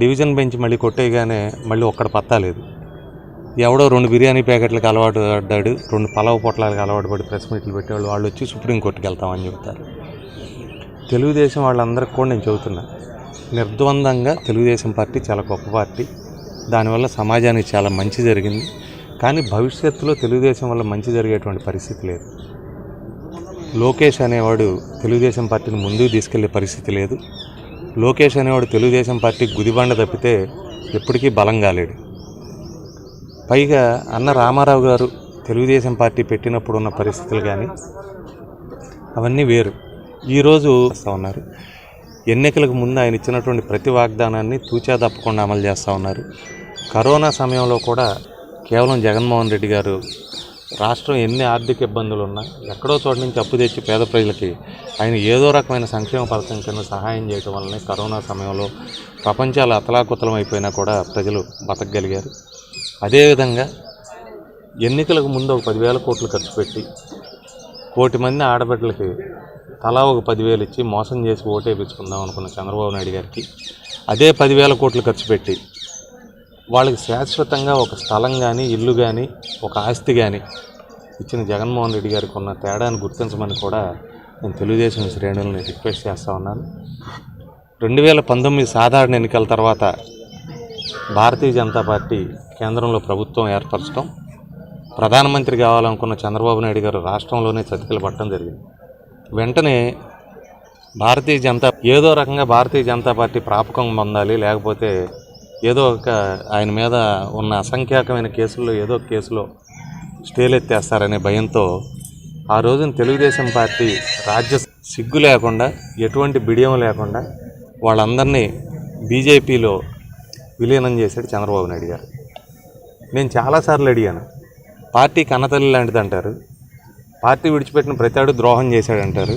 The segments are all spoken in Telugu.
డివిజన్ బెంచ్ మళ్ళీ కొట్టేయగానే మళ్ళీ ఒక్కడు పత్తాలేదు. ఎవడో 2 బిర్యానీ ప్యాకెట్లకు అలవాటు పడ్డాడు, 2 పలావ్ పొట్లాలకు అలవాటు పడి ప్రెస్ మీట్లు పెట్టేవాళ్ళు వాళ్ళు వచ్చి సుప్రీంకోర్టుకి వెళ్తామని చెబుతారు. తెలుగుదేశం వాళ్ళందరికీ కూడా నేను చెబుతున్నా, నిర్ద్వందంగా తెలుగుదేశం పార్టీ చాలా గొప్ప పార్టీ, దానివల్ల సమాజానికి చాలా మంచి జరిగింది. కానీ భవిష్యత్తులో తెలుగుదేశం వల్ల మంచి జరిగేటువంటి పరిస్థితి లేదు. లోకేష్ అనేవాడు తెలుగుదేశం పార్టీని ముందుకు తీసుకెళ్లే పరిస్థితి లేదు. లోకేష్ అనేవాడు తెలుగుదేశం పార్టీ గుదిబండ తప్పితే ఎప్పటికీ బలం కాలేడు. పైగా అన్న రామారావు గారు తెలుగుదేశం పార్టీ పెట్టినప్పుడు ఉన్న పరిస్థితులు కానీ అవన్నీ వేరు. ఈరోజు చేస్తూ ఉన్నారు. ఎన్నికలకు ముందు ఆయన ఇచ్చినటువంటి ప్రతి వాగ్దానాన్ని తూచా తప్పకుండా అమలు చేస్తూ ఉన్నారు. కరోనా సమయంలో కూడా కేవలం జగన్మోహన్ రెడ్డి గారు రాష్ట్రం ఎన్ని ఆర్థిక ఇబ్బందులు ఉన్నా ఎక్కడో చోట నుంచి అప్పు తెచ్చి పేద ప్రజలకి ఆయన ఏదో రకమైన సంక్షేమ పథకం కింద సహాయం చేయడం వల్లనే కరోనా సమయంలో ప్రపంచాలు అతలాకుతలం అయిపోయినా కూడా ప్రజలు బతకగలిగారు. అదేవిధంగా ఎన్నికలకు ముందు ఒక 10,000 కోట్లు ఖర్చు పెట్టి 1 కోటి మంది ఆడబిడ్డలకి తలా ఒక 10,000 ఇచ్చి మోసం చేసి ఓటేపించుకుందాం అనుకున్న చంద్రబాబు నాయుడు గారికి అదే 10,000 కోట్లు ఖర్చు పెట్టి వాళ్ళకి శాశ్వతంగా ఒక స్థలం కానీ ఇల్లు కానీ ఒక ఆస్తి కానీ ఇచ్చిన జగన్మోహన్ రెడ్డి గారికి ఉన్న తేడాను గుర్తించమని కూడా నేను తెలుగుదేశం శ్రేణులను రిక్వెస్ట్ చేస్తూ ఉన్నాను. 2019 సాధారణ ఎన్నికల తర్వాత భారతీయ జనతా పార్టీ కేంద్రంలో ప్రభుత్వం ఏర్పరచడం, ప్రధానమంత్రి కావాలనుకున్న చంద్రబాబు నాయుడు గారు రాష్ట్రంలోనే చతికిల పట్టడం జరిగింది. వెంటనే ఏదో రకంగా భారతీయ జనతా పార్టీ ప్రాపకం పొందాలి, లేకపోతే ఏదో ఒక ఆయన మీద ఉన్న అసంఖ్యాకమైన కేసుల్లో ఏదో కేసులో స్టేలెత్తేస్తారనే భయంతో ఆ రోజున తెలుగుదేశం పార్టీ సిగ్గు లేకుండా ఎటువంటి బిడియం లేకుండా వాళ్ళందరినీ బీజేపీలో విలీనం చేశాడు చంద్రబాబు నాయుడు గారు. నేను చాలాసార్లు అడిగాను, పార్టీ కన్నతల్లి లాంటిది అంటారు, పార్టీ విడిచిపెట్టిన ప్రతివాడు ద్రోహం చేశాడంటారు,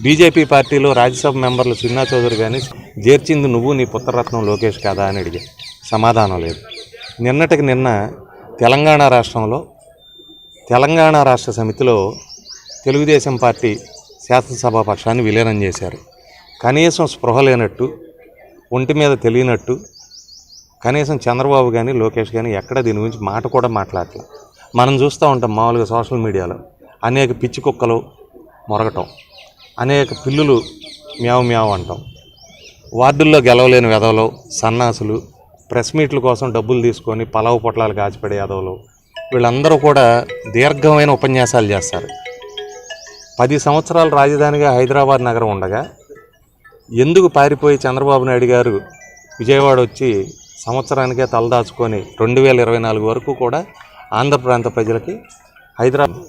బీజేపీ పార్టీలో రాజ్యసభ మెంబర్లు చిన్నా చౌదరి కానీ చేర్చింది నువ్వు నీ పుత్రరత్నం లోకేష్ కాదా అని అడిగా. సమాధానం లేదు. నిన్నటికి నిన్న తెలంగాణ రాష్ట్రంలో తెలంగాణ రాష్ట్ర సమితిలో తెలుగుదేశం పార్టీ శాసనసభా పక్షాన్ని విలీనం చేశారు. కనీసం స్పృహ లేనట్టు, ఒంటి మీద తెలియనట్టు కనీసం చంద్రబాబు కానీ లోకేష్ కానీ ఎక్కడ దీని గురించి మాట కూడా మాట్లాడలేదు. మనం చూస్తూ ఉంటాం మామూలుగా సోషల్ మీడియాలో అనేక పిచ్చి కుక్కలు మొరగటం, అనేక పిల్లులు మ్యావ్ మ్యావ్ అంటాం, వార్డుల్లో గెలవలేని వెధవలు, సన్నాసులు, ప్రెస్ మీట్ల కోసం డబ్బులు తీసుకొని పలావు పొట్లాలు కాచిపడే యాదవులు, వీళ్ళందరూ కూడా దీర్ఘమైన ఉపన్యాసాలు చేస్తారు. 10 సంవత్సరాలు రాజధానిగా హైదరాబాద్ నగరం ఉండగా ఎందుకు పారిపోయి చంద్రబాబు నాయుడు గారు విజయవాడ వచ్చి సంవత్సరానికే తలదాచుకొని 2024 వరకు కూడా ఆంధ్ర ప్రాంత ప్రజలకి హైదరాబాద్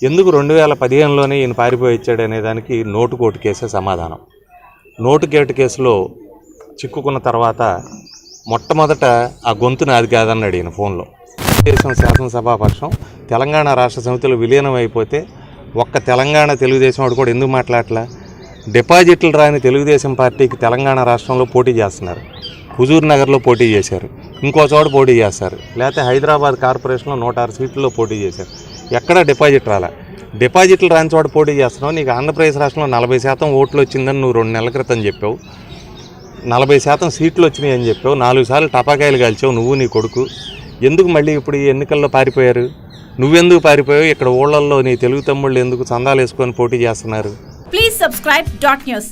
ఎందుకు 2015లోనే ఈయన పారిపోయి ఇచ్చాడు అనే దానికి నోటుకోటు కేసే సమాధానం. నోటుకేటు కేసులో చిక్కుకున్న తర్వాత మొట్టమొదట ఆ గొంతు నాది కాదని అడిగిన ఫోన్లో. తెలుగుదేశం శాసనసభా పక్షం తెలంగాణ రాష్ట్ర సమితిలో విలీనం అయిపోతే ఒక్క తెలంగాణ తెలుగుదేశం వాడు కూడా ఎందుకు మాట్లాడలే? డిపాజిట్లు రాని తెలుగుదేశం పార్టీకి తెలంగాణ రాష్ట్రంలో పోటీ చేస్తున్నారు. హుజూర్ నగర్లో పోటీ చేశారు, ఇంకో చోట పోటీ చేస్తారు, లేకపోతే హైదరాబాద్ కార్పొరేషన్లో 106 సీట్లలో పోటీ చేశారు. ఎక్కడ డిపాజిట్ రాలే. డిపాజిట్లు రాని చోట పోటీ చేస్తున్నావు. నీకు ఆంధ్రప్రదేశ్ రాష్ట్రంలో 40% ఓట్లు వచ్చిందని నువ్వు 2 నెలల క్రితం చెప్పావు. 40% సీట్లు వచ్చినాయి అని చెప్పావు. 4 సార్లు టపాకాయలు కాల్చావు నువ్వు నీ కొడుకు. ఎందుకు మళ్ళీ ఇప్పుడు ఈ ఎన్నికల్లో పారిపోయారు? నువ్వెందుకు పారిపోయావు? ఇక్కడ ఊళ్ళల్లో నీ తెలుగు తమ్ముళ్ళు ఎందుకు చందాలు వేసుకొని పోటీ చేస్తున్నారు? Please subscribe .news.